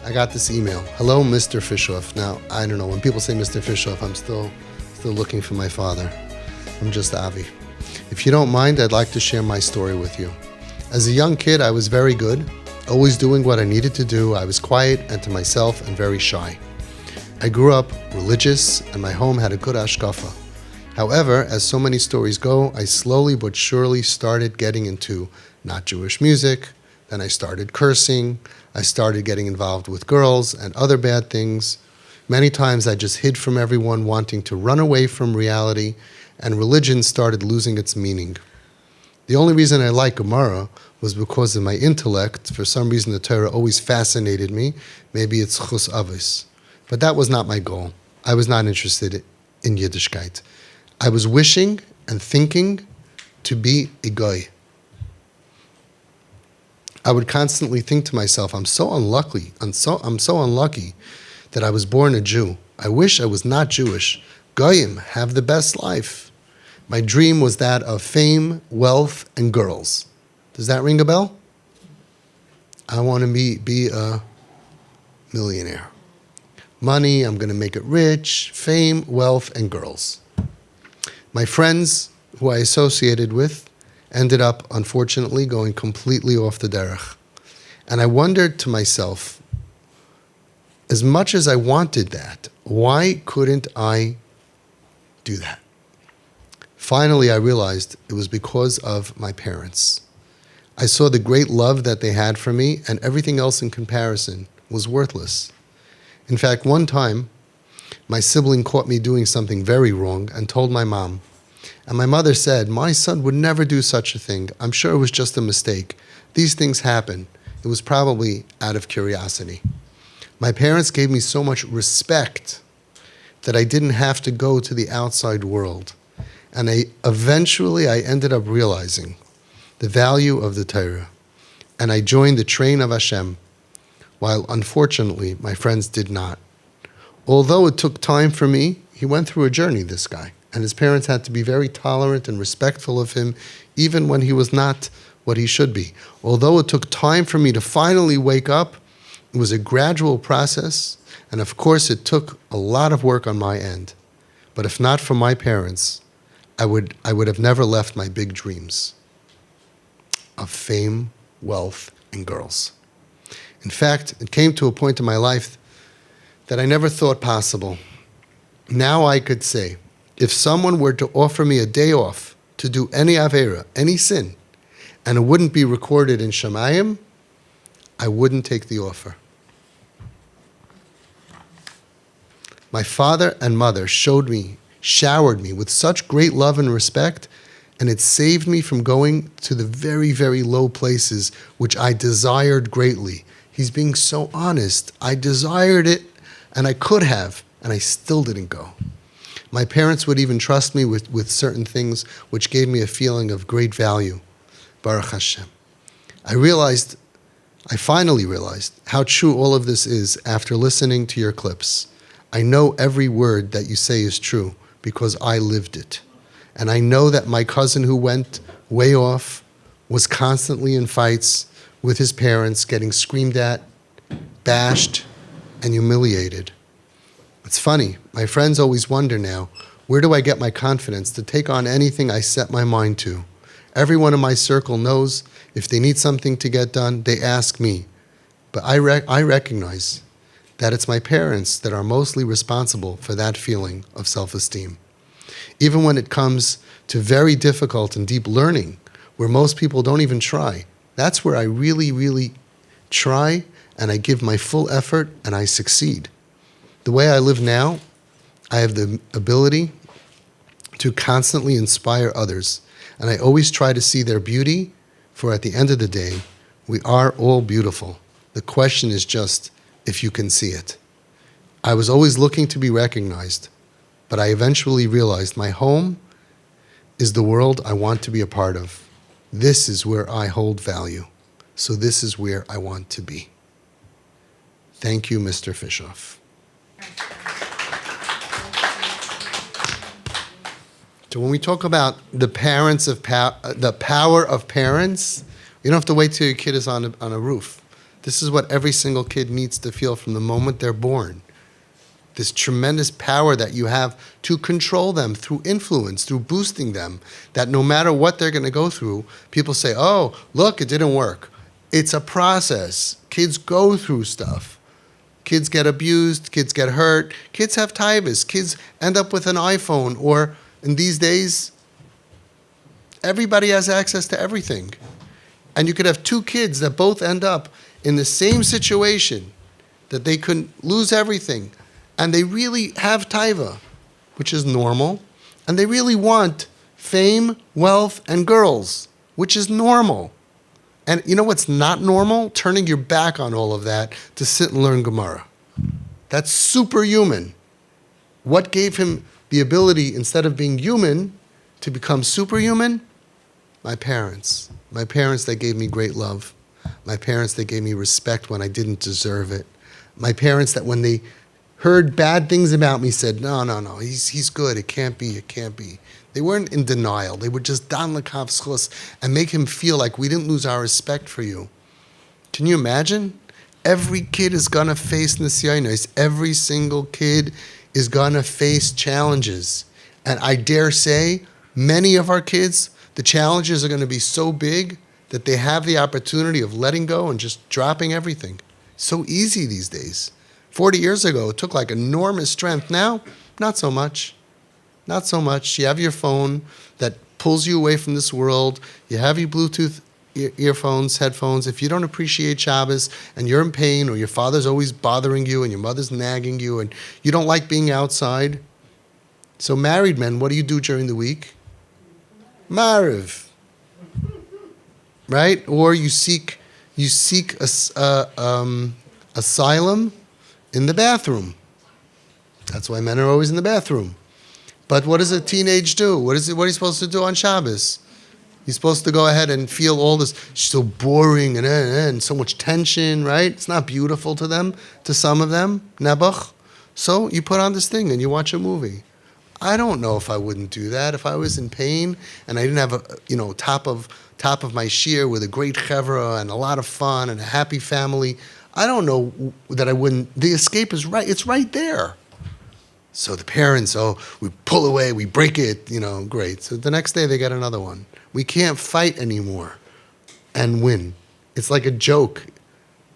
I got this email. Hello, Mr. Fishoff. Now, I don't know, when people say Mr. Fishoff, I'm still looking for my father. I'm just Avi. If you don't mind, I'd like to share my story with you. As a young kid, I was very good, always doing what I needed to do. I was quiet and to myself and very shy. I grew up religious and my home had a good hashkafa. However, as so many stories go, I slowly but surely started getting into not Jewish music. Then I started cursing. I started getting involved with girls and other bad things. Many times I just hid from everyone, wanting to run away from reality, and religion started losing its meaning. The only reason I liked Gemara was because of my intellect. For some reason, the Torah always fascinated me. Maybe it's chus avis. But that was not my goal. I was not interested in Yiddishkeit. I was wishing and thinking to be a goy. I would constantly think to myself, I'm so unlucky that I was born a Jew. I wish I was not Jewish. Goyim have the best life. My dream was that of fame, wealth, and girls. Does that ring a bell? I want to be a millionaire. Money, I'm going to make it rich, fame, wealth, and girls. My friends who I associated with ended up, unfortunately, going completely off the derech. And I wondered to myself, as much as I wanted that, why couldn't I do that? Finally, I realized it was because of my parents. I saw the great love that they had for me, and everything else in comparison was worthless. In fact, one time, my sibling caught me doing something very wrong and told my mom. And my mother said, my son would never do such a thing. I'm sure it was just a mistake. These things happen. It was probably out of curiosity. My parents gave me so much respect that I didn't have to go to the outside world. And eventually I ended up realizing the value of the Torah. And I joined the train of Hashem, while unfortunately my friends did not. Although it took time for me, he went through a journey, this guy. And his parents had to be very tolerant and respectful of him, even when he was not what he should be. Although it took time for me to finally wake up, it was a gradual process, and of course it took a lot of work on my end. But if not for my parents, I would have never left my big dreams of fame, wealth, and girls. In fact, it came to a point in my life that I never thought possible. Now I could say, if someone were to offer me a day off to do any avera, any sin, and it wouldn't be recorded in Shemayim, I wouldn't take the offer. My father and mother showered me with such great love and respect, and it saved me from going to the very, very low places which I desired greatly. He's being so honest. I desired it, and I could have, and I still didn't go. My parents would even trust me with certain things which gave me a feeling of great value. Baruch Hashem. I finally realized how true all of this is after listening to your clips. I know every word that you say is true because I lived it. And I know that my cousin who went way off was constantly in fights with his parents, getting screamed at, bashed, and humiliated. It's funny, my friends always wonder now, where do I get my confidence to take on anything I set my mind to? Everyone in my circle knows if they need something to get done, they ask me. But I recognize that it's my parents that are mostly responsible for that feeling of self-esteem. Even when it comes to very difficult and deep learning, where most people don't even try, that's where I really, really try, and I give my full effort, and I succeed. The way I live now, I have the ability to constantly inspire others, and I always try to see their beauty, for at the end of the day, we are all beautiful. The question is just if you can see it. I was always looking to be recognized, but I eventually realized my home is the world I want to be a part of. This is where I hold value, so this is where I want to be. Thank you, Mr. Fishoff. So when we talk about the power of parents, you don't have to wait till your kid is on a roof. This is what every single kid needs to feel from the moment they're born. This tremendous power that you have to control them through influence, through boosting them, that no matter what they're going to go through, people say, oh, look, it didn't work. It's a process. Kids go through stuff. Kids get abused, kids get hurt, kids have taivas, kids end up with an iPhone, or in these days, everybody has access to everything. And you could have two kids that both end up in the same situation, that they could lose everything, and they really have taiva, which is normal, and they really want fame, wealth, and girls, which is normal. And you know what's not normal? Turning your back on all of that to sit and learn Gemara. That's superhuman. What gave him the ability, instead of being human, to become superhuman? My parents. My parents that gave me great love. My parents that gave me respect when I didn't deserve it. My parents that when they heard bad things about me said, no, he's good, it can't be. They weren't in denial. They would just dan l'kav schus and make him feel like we didn't lose our respect for you. Can you imagine? Every kid is going to face nisyonos. Every single kid is going to face challenges. And I dare say, many of our kids, the challenges are going to be so big that they have the opportunity of letting go and just dropping everything. So easy these days. 40 years ago, it took like enormous strength. Now, not so much. Not so much. You have your phone that pulls you away from this world. You have your Bluetooth earphones, headphones. If you don't appreciate Shabbos and you're in pain, or your father's always bothering you and your mother's nagging you and you don't like being outside. So married men, what do you do during the week? Mariv. Right? Or you seek asylum in the bathroom. That's why men are always in the bathroom. But what does a teenage do? What is he supposed to do on Shabbos? He's supposed to go ahead and feel all this so boring and so much tension, right? It's not beautiful to them, to some of them, nebuch. So you put on this thing and you watch a movie. I don't know if I wouldn't do that. If I was in pain and I didn't have top of my shear with a great chevra and a lot of fun and a happy family, I don't know that I wouldn't. The escape is right. It's right there. So the parents, we pull away, we break it, great. So the next day they get another one. We can't fight anymore and win. It's like a joke.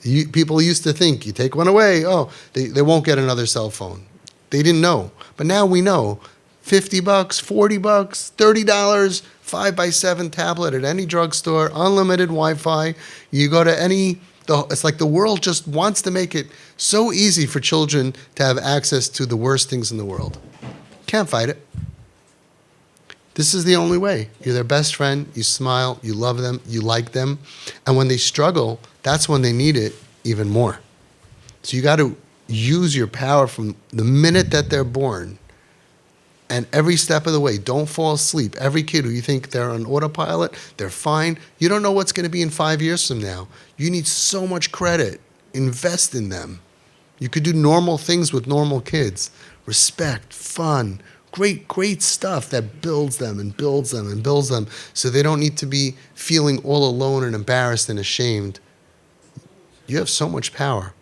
People used to think, you take one away, they won't get another cell phone. They didn't know. But now we know. $50, $40, $30, 5x7 tablet at any drugstore, unlimited Wi-Fi. You go to it's like the world just wants to make it so easy for children to have access to the worst things in the world. Can't fight it. This is the only way. You're their best friend, you smile, you love them, you like them. And when they struggle, that's when they need it even more. So you got to use your power from the minute that they're born. And every step of the way, don't fall asleep. Every kid who you think they're on autopilot, they're fine. You don't know what's going to be in 5 years from now. You need so much credit. Invest in them. You could do normal things with normal kids. Respect, fun, great stuff that builds them and builds them and builds them so they don't need to be feeling all alone and embarrassed and ashamed. You have so much power.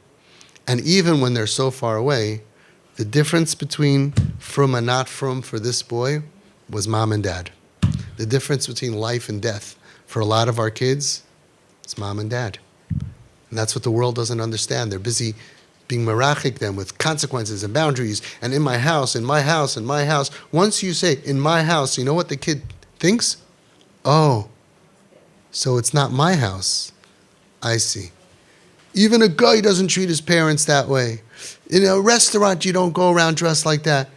And even when they're so far away, the difference between from and not from for this boy was mom and dad. The difference between life and death for a lot of our kids is mom and dad. And that's what the world doesn't understand. They're busy being merachik them with consequences and boundaries and in my house, in my house, in my house. Once you say, in my house, you know what the kid thinks? Oh, so it's not my house. I see. Even a guy doesn't treat his parents that way. In a restaurant, you don't go around dressed like that.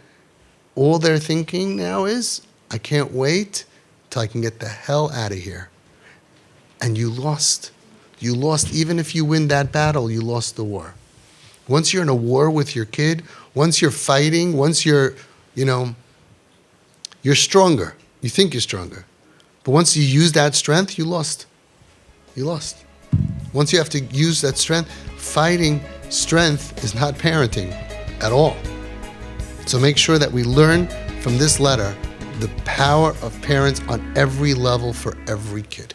All they're thinking now is, I can't wait till I can get the hell out of here. And you lost. You lost. Even if you win that battle, you lost the war. Once you're in a war with your kid, once you're fighting, once you're stronger. You think you're stronger. But once you use that strength, you lost. You lost. Once you have to use that strength, fighting strength is not parenting at all. So make sure that we learn from this letter the power of parents on every level for every kid.